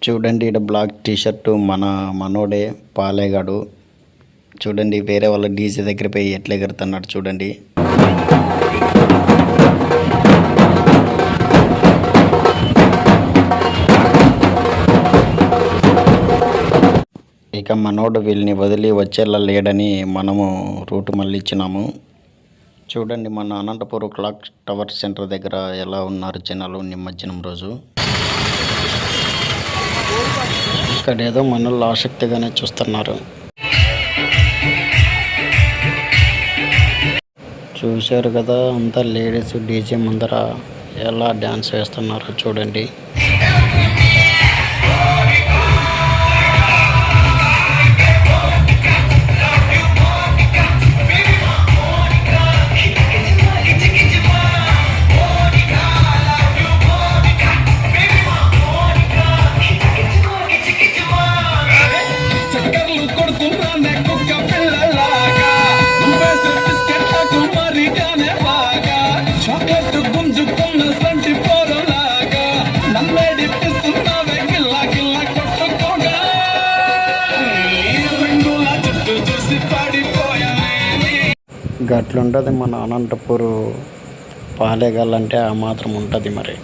చూడండి ఇక్కడ black T shirt మనోడే పాలేగాడు. చూడండి వేరే వాళ్ళ డీజే దగ్గర పోయి ఎట్లా ఎగురుతున్నాడు చూడండి. ఇక మనోడు వీళ్ళని వదిలి వచ్చేలా లేడని మనము రూటు మళ్ళిచ్చినాము. చూడండి మన అనంతపురం క్లాక్ టవర్ సెంటర్ దగ్గర ఎలా ఉన్నారు జనాలు నిమజ్జనం రోజు. ఇక్కడ ఏదో మనల్ని ఆసక్తిగానే చూస్తున్నారు. చూశారు కదా అంతా లేడీస్ డీజే ముందర ఎలా డ్యాన్స్ వేస్తున్నారో చూడండి. గట్లుంటుంది మన అనంతపూరు పాలేగాలంటే ఆ మాత్రం ఉంటుంది మరి.